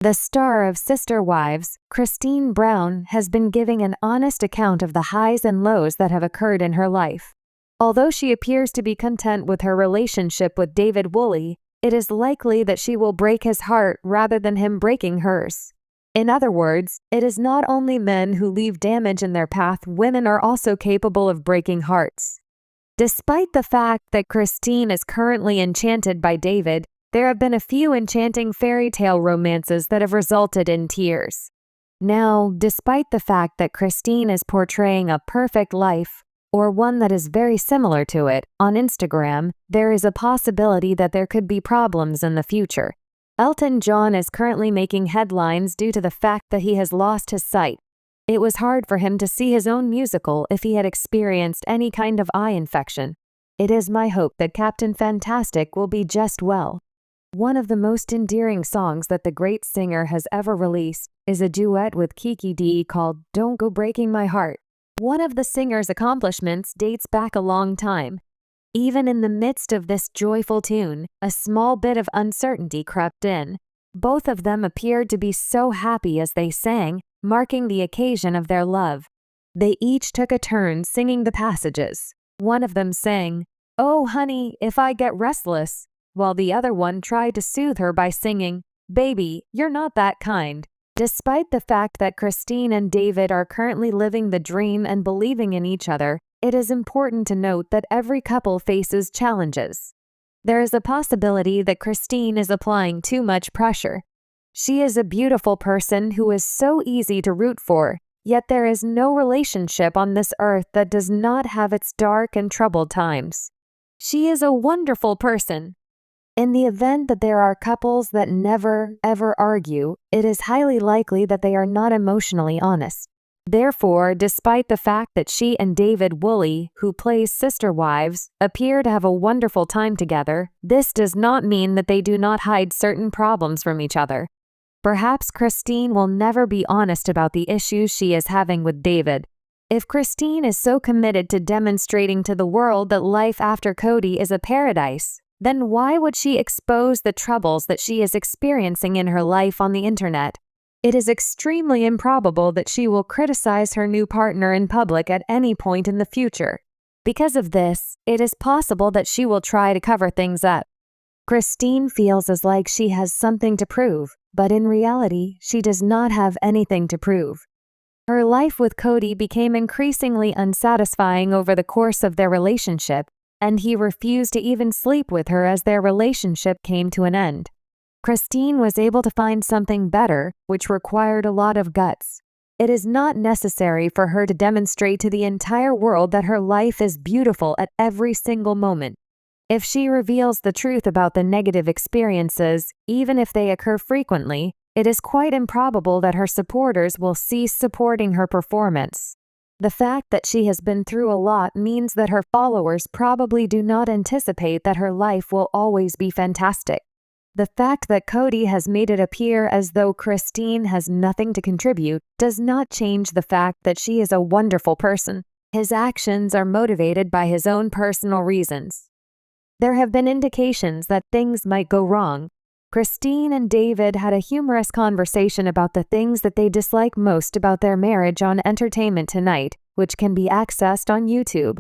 The star of Sister Wives, Christine Brown, has been giving an honest account of the highs and lows that have occurred in her life. Although she appears to be content with her relationship with David Woolley, it is likely that she will break his heart rather than him breaking hers. In other words, it is not only men who leave damage in their path, women are also capable of breaking hearts. Despite the fact that Christine is currently enchanted by David, there have been a few enchanting fairy tale romances that have resulted in tears. Now, despite the fact that Christine is portraying a perfect life, or one that is very similar to it, on Instagram, there is a possibility that there could be problems in the future. Elton John is currently making headlines due to the fact that he has lost his sight. It was hard for him to see his own musical if he had experienced any kind of eye infection. It is my hope that Captain Fantastic will be just well. One of the most endearing songs that the great singer has ever released is a duet with Kiki Dee called Don't Go Breaking My Heart. One of the singer's accomplishments dates back a long time. Even in the midst of this joyful tune, a small bit of uncertainty crept in. Both of them appeared to be so happy as they sang, marking the occasion of their love. They each took a turn singing the passages. One of them sang, "Oh honey, if I get restless," while the other one tried to soothe her by singing, "Baby, you're not that kind." Despite the fact that Christine and David are currently living the dream and believing in each other, it is important to note that every couple faces challenges. There is a possibility that Christine is applying too much pressure. She is a beautiful person who is so easy to root for, yet there is no relationship on this earth that does not have its dark and troubled times. She is a wonderful person. In the event that there are couples that never, ever argue, it is highly likely that they are not emotionally honest. Therefore, despite the fact that she and David Woolley, who plays Sister Wives, appear to have a wonderful time together, this does not mean that they do not hide certain problems from each other. Perhaps Christine will never be honest about the issues she is having with David. If Christine is so committed to demonstrating to the world that life after Cody is a paradise, then why would she expose the troubles that she is experiencing in her life on the internet? It is extremely improbable that she will criticize her new partner in public at any point in the future. Because of this, it is possible that she will try to cover things up. Christine feels as like she has something to prove, but in reality, she does not have anything to prove. Her life with Cody became increasingly unsatisfying over the course of their relationship, and he refused to even sleep with her as their relationship came to an end. Christine was able to find something better, which required a lot of guts. It is not necessary for her to demonstrate to the entire world that her life is beautiful at every single moment. If she reveals the truth about the negative experiences, even if they occur frequently, it is quite improbable that her supporters will cease supporting her performance. The fact that she has been through a lot means that her followers probably do not anticipate that her life will always be fantastic. The fact that Cody has made it appear as though Christine has nothing to contribute does not change the fact that she is a wonderful person. His actions are motivated by his own personal reasons. There have been indications that things might go wrong. Christine and David had a humorous conversation about the things that they dislike most about their marriage on Entertainment Tonight, which can be accessed on YouTube.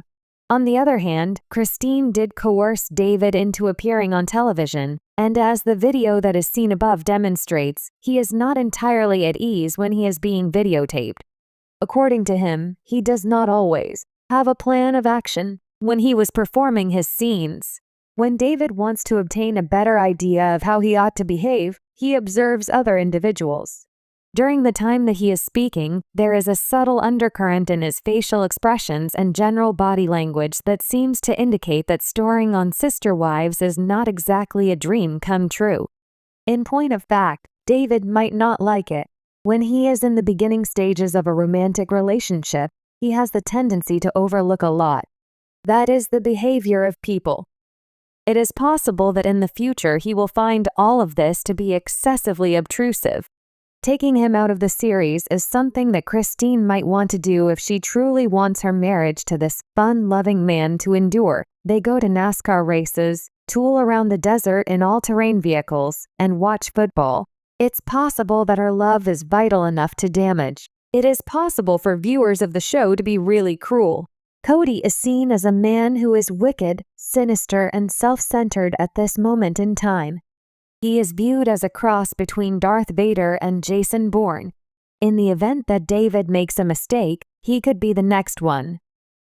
On the other hand, Christine did coerce David into appearing on television, and as the video that is seen above demonstrates, he is not entirely at ease when he is being videotaped. According to him, he does not always have a plan of action when he was performing his scenes. When David wants to obtain a better idea of how he ought to behave, he observes other individuals. During the time that he is speaking, there is a subtle undercurrent in his facial expressions and general body language that seems to indicate that starring on Sister Wives is not exactly a dream come true. In point of fact, David might not like it. When he is in the beginning stages of a romantic relationship, he has the tendency to overlook a lot. That is the behavior of people. It is possible that in the future he will find all of this to be excessively obtrusive. Taking him out of the series is something that Christine might want to do if she truly wants her marriage to this fun-loving man to endure. They go to NASCAR races, tool around the desert in all-terrain vehicles, and watch football. It's possible that her love is vital enough to damage. It is possible for viewers of the show to be really cruel. Cody is seen as a man who is wicked, sinister, and self-centered at this moment in time. He is viewed as a cross between Darth Vader and Jason Bourne. In the event that David makes a mistake, he could be the next one.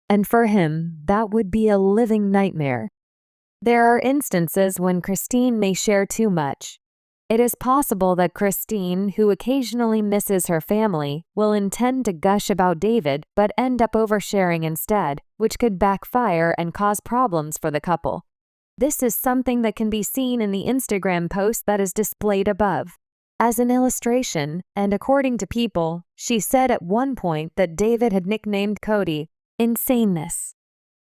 And for him, that would be a living nightmare. There are instances when Christine may share too much. It is possible that Christine, who occasionally misses her family, will intend to gush about David but end up oversharing instead, which could backfire and cause problems for the couple. This is something that can be seen in the Instagram post that is displayed above. As an illustration, and according to People, she said at one point that David had nicknamed Cody Insaneness.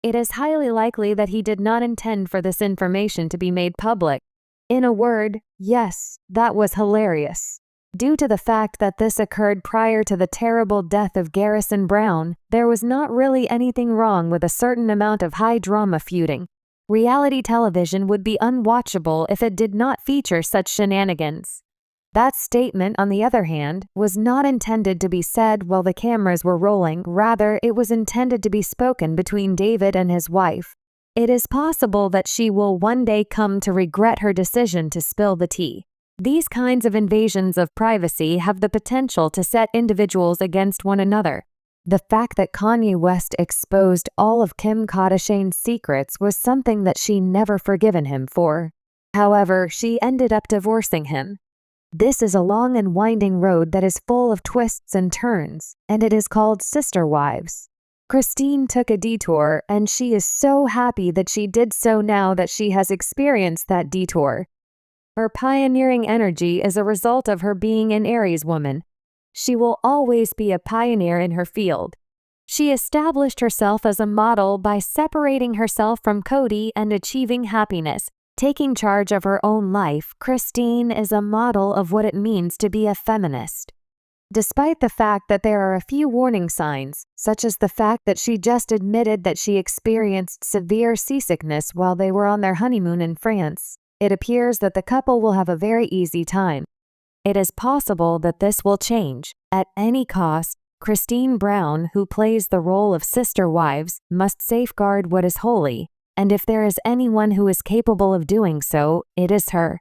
It is highly likely that he did not intend for this information to be made public. In a word, yes, that was hilarious. Due to the fact that this occurred prior to the terrible death of Garrison Brown, there was not really anything wrong with a certain amount of high-drama feuding. Reality television would be unwatchable if it did not feature such shenanigans. That statement, on the other hand, was not intended to be said while the cameras were rolling, rather it was intended to be spoken between David and his wife. It is possible that she will one day come to regret her decision to spill the tea. These kinds of invasions of privacy have the potential to set individuals against one another. The fact that Kanye West exposed all of Kim Kardashian's secrets was something that she never forgiven him for. However, she ended up divorcing him. This is a long and winding road that is full of twists and turns, and it is called Sister Wives. Christine took a detour, and she is so happy that she did so now that she has experienced that detour. Her pioneering energy is a result of her being an Aries woman. She will always be a pioneer in her field. She established herself as a model by separating herself from Cody and achieving happiness. Taking charge of her own life, Christine is a model of what it means to be a feminist. Despite the fact that there are a few warning signs, such as the fact that she just admitted that she experienced severe seasickness while they were on their honeymoon in France, it appears that the couple will have a very easy time. It is possible that this will change. At any cost, Christine Brown, who plays the role of Sister Wives, must safeguard what is holy, and if there is anyone who is capable of doing so, it is her.